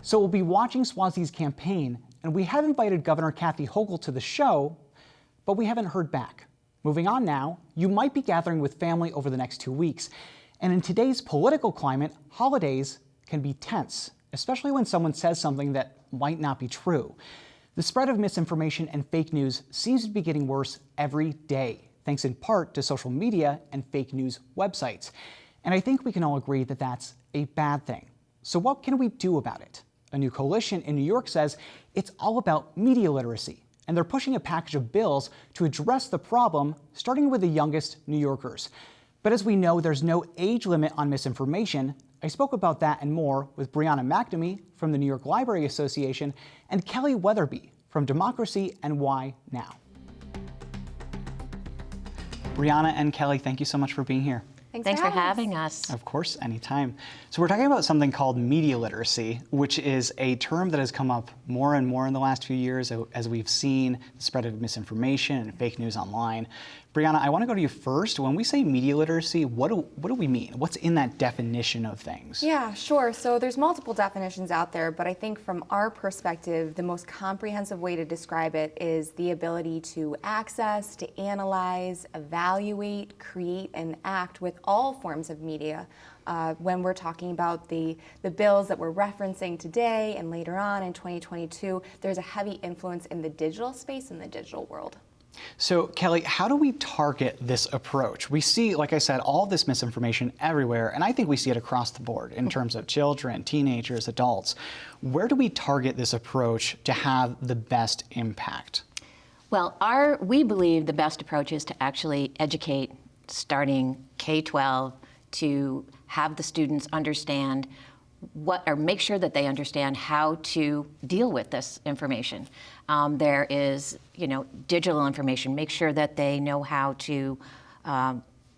So we'll be watching Swazi's campaign, and we have invited Governor Kathy Hochul to the show, but we haven't heard back. Moving on now, you might be gathering with family over the next 2 weeks. And in today's political climate, holidays can be tense, especially when someone says something that might not be true. The spread of misinformation and fake news seems to be getting worse every day, thanks in part to social media and fake news websites. And I think we can all agree that that's a bad thing. So what can we do about it? A new coalition in New York says it's all about media literacy, and they're pushing a package of bills to address the problem, starting with the youngest New Yorkers. But as we know, there's no age limit on misinformation. I spoke about that and more with Brianna McNamee from the New York Library Association and Kelly Weatherby from Democracy NY Now. Brianna and Kelly, thank you so much for being here. Thanks for having us. Of course, anytime. So we're talking about something called media literacy, which is a term that has come up more and more in the last few years as we've seen the spread of misinformation and fake news online. Brianna, I want to go to you first. When we say media literacy, what do we mean? What's in that definition of things? Yeah, sure. So there's multiple definitions out there, but I think from our perspective, the most comprehensive way to describe it is the ability to access, to analyze, evaluate, create, and act with all forms of media. When we're talking about the bills that we're referencing today and later on in 2022, there's a heavy influence in the digital space and the digital world. So, Kelly, how do we target this approach? We see, like I said, all this misinformation everywhere, and I think we see it across the board in terms of children, teenagers, adults. Where do we target this approach to have the best impact? Well, we believe the best approach is to actually educate starting K-12 to have the students understand make sure that they understand how to deal with this information. There is, digital information. Make sure that they know how to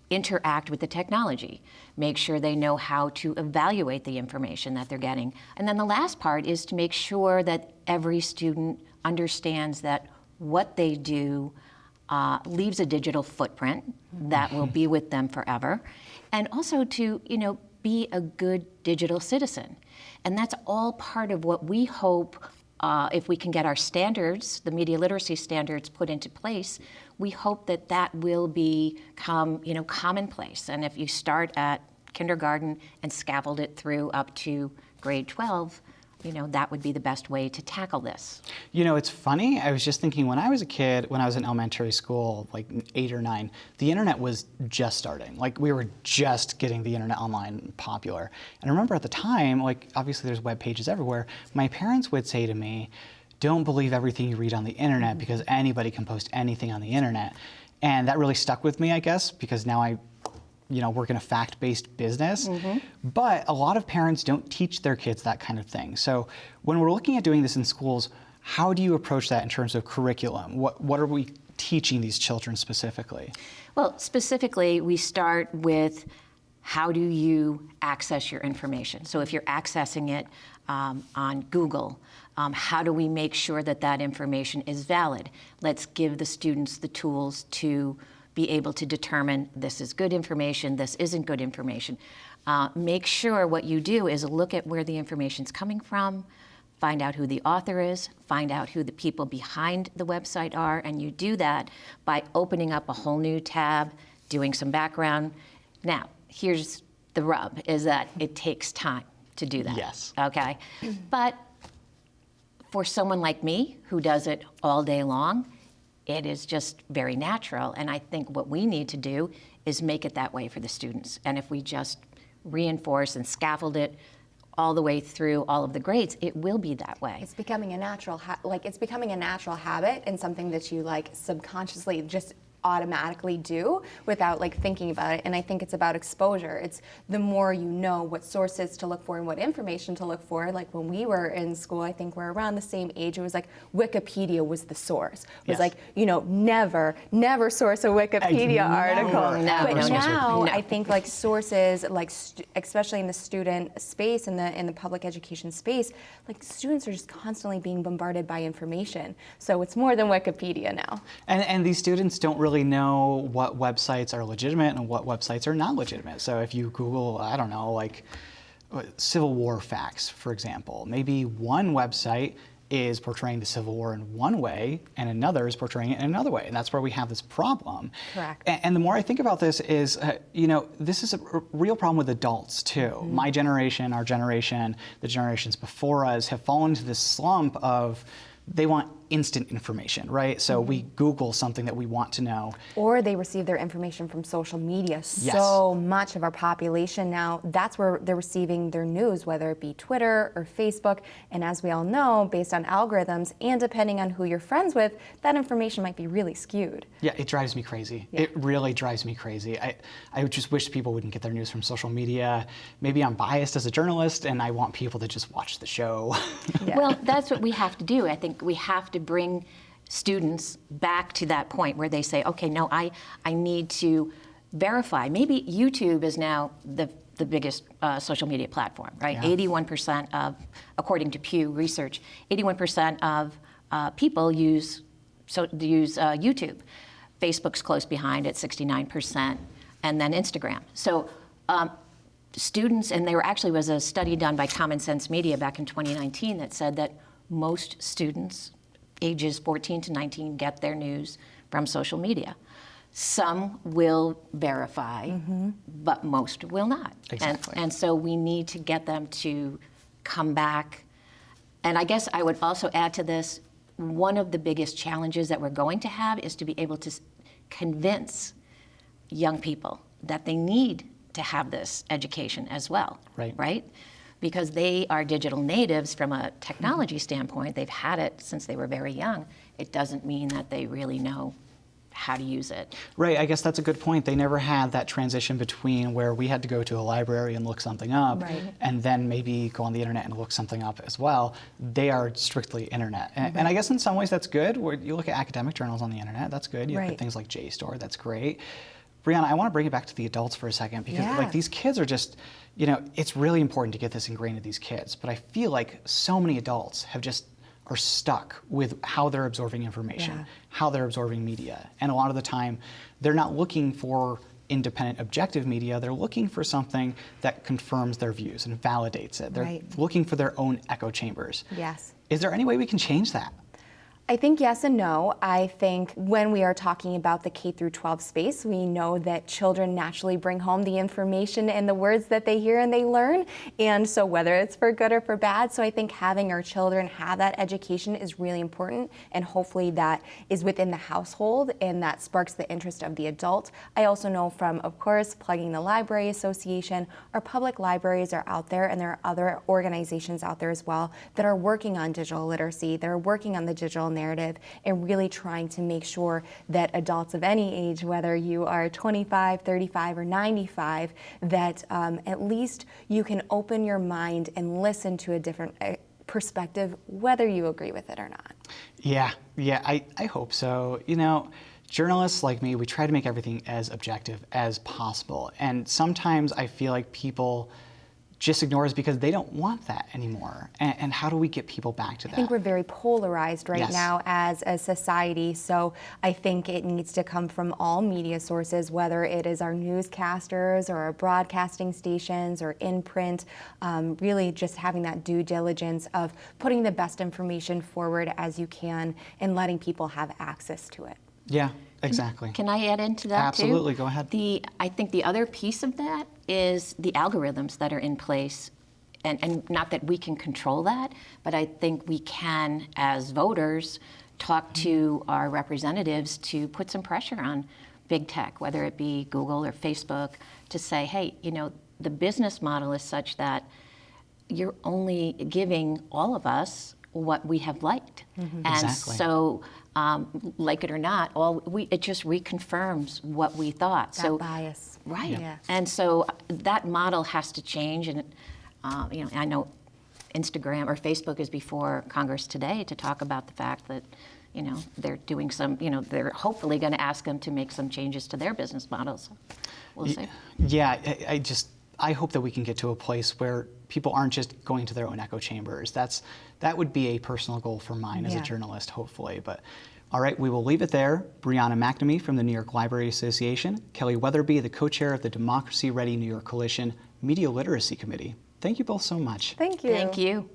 interact with the technology. Make sure they know how to evaluate the information that they're getting. And then the last part is to make sure that every student understands that what they do leaves a digital footprint that will be with them forever. And also to, be a good digital citizen. And that's all part of what we hope, if we can get our standards, the media literacy standards put into place, we hope that that will become, commonplace. And if you start at kindergarten and scaffold it through up to grade 12, that would be the best way to tackle this. It's funny. I was just thinking when I was a kid, when I was in elementary school, like 8 or 9, the internet was just starting. Like we were just getting the internet online popular. And I remember at the time, obviously there's web pages everywhere. My parents would say to me, don't believe everything you read on the internet because anybody can post anything on the internet. And that really stuck with me, I guess, because now I work in a fact-based business, but a lot of parents don't teach their kids that kind of thing. So when we're looking at doing this in schools, how do you approach that in terms of curriculum? What are we teaching these children specifically? Well, specifically, we start with how do you access your information? So if you're accessing it on Google, how do we make sure that that information is valid? Let's give the students the tools to be able to determine this is good information, this isn't good information. Make sure what you do is look at where the information's coming from, find out who the author is, find out who the people behind the website are, and you do that by opening up a whole new tab, doing some background. Now, here's the rub, is that it takes time to do that. Yes. Okay? But for someone like me, who does it all day long, it is just very natural, and I think what we need to do is make it that way for the students. And if we just reinforce and scaffold it all the way through all of the grades, it will be that way. It's becoming a natural habit and something that you subconsciously just automatically do without thinking about it. And I think it's about exposure. It's the more you know what sources to look for and what information to look for. Like when we were in school, I think we're around the same age, it was Wikipedia was the source. It was never source a Wikipedia article. But now I think sources, especially in the student space, in the public education space, students are just constantly being bombarded by information. So it's more than Wikipedia now. And these students don't really know what websites are legitimate and what websites are not legitimate. So if you Google, I don't know, Civil War facts, for example. Maybe one website is portraying the Civil War in one way and another is portraying it in another way. And that's where we have this problem. Correct. And the more I think about this is, this is a real problem with adults too. My generation, our generation, the generations before us have fallen into this slump of they want instant information, right? So we Google something that we want to know. Or they receive their information from social media. So much of our population now, that's where they're receiving their news, whether it be Twitter or Facebook. And as we all know, based on algorithms and depending on who you're friends with, that information might be really skewed. Yeah, it drives me crazy. It really drives me crazy. I just wish people wouldn't get their news from social media. Maybe I'm biased as a journalist and I want people to just watch the show. Yeah. Well, that's what we have to do. I think we have to bring students back to that point where they say, okay, no, I need to verify. Maybe YouTube is now the biggest social media platform, right? Yeah. 81% of, according to Pew Research, 81% of people use YouTube. Facebook's close behind at 69%, and then Instagram. So students, and there actually was a study done by Common Sense Media back in 2019 that said that most students ages 14 to 19 get their news from social media. Some will verify, but most will not. Exactly. And so we need to get them to come back. And I guess I would also add to this, one of the biggest challenges that we're going to have is to be able to convince young people that they need to have this education as well, right? Because they are digital natives from a technology standpoint. They've had it since they were very young. It doesn't mean that they really know how to use it. Right, I guess that's a good point. They never had that transition between where we had to go to a library and look something up and then maybe go on the internet and look something up as well. They are strictly internet. And I guess in some ways that's good. Where you look at academic journals on the internet, that's good. You look at things like JSTOR, that's great. Brianna, I want to bring it back to the adults for a second because like these kids are just, it's really important to get this ingrained in these kids. But I feel like so many adults are stuck with how they're absorbing information, how they're absorbing media. And a lot of the time, they're not looking for independent, objective media. They're looking for something that confirms their views and validates it. They're looking for their own echo chambers. Yes. Is there any way we can change that? I think yes and no. I think when we are talking about the K through 12 space, we know that children naturally bring home the information and the words that they hear and they learn. And so whether it's for good or for bad, so I think having our children have that education is really important. And hopefully that is within the household and that sparks the interest of the adult. I also know from, of course, plugging the Library Association, our public libraries are out there and there are other organizations out there as well that are working on digital literacy, that are working on the digital narrative and really trying to make sure that adults of any age, whether you are 25, 35, or 95, that at least you can open your mind and listen to a different perspective, whether you agree with it or not. Yeah, I hope so. Journalists like me, we try to make everything as objective as possible. And sometimes I feel like people just ignore us because they don't want that anymore. And how do we get people back to that? I think we're very polarized right now as a society, so I think it needs to come from all media sources, whether it is our newscasters or our broadcasting stations or in print, really just having that due diligence of putting the best information forward as you can and letting people have access to it. Yeah, exactly. Can I add into that too? Absolutely, go ahead. I think the other piece of that is the algorithms that are in place, and not that we can control that, but I think we can, as voters, talk to our representatives to put some pressure on big tech, whether it be Google or Facebook, to say, hey, the business model is such that you're only giving all of us what we have liked. And Exactly. so, like it or not, it just reconfirms what we thought. That bias. Right. Yeah. And so that model has to change. And, I know Instagram or Facebook is before Congress today to talk about the fact that, they're doing some, they're hopefully going to ask them to make some changes to their business models. We'll see. Yeah, I hope that we can get to a place where people aren't just going to their own echo chambers. That would be a personal goal for mine as a journalist, hopefully. But all right, we will leave it there. Brianna McNamee from the New York Library Association, Kelly Weatherby, the co-chair of the Democracy Ready New York Coalition Media Literacy Committee. Thank you both so much. Thank you. Thank you.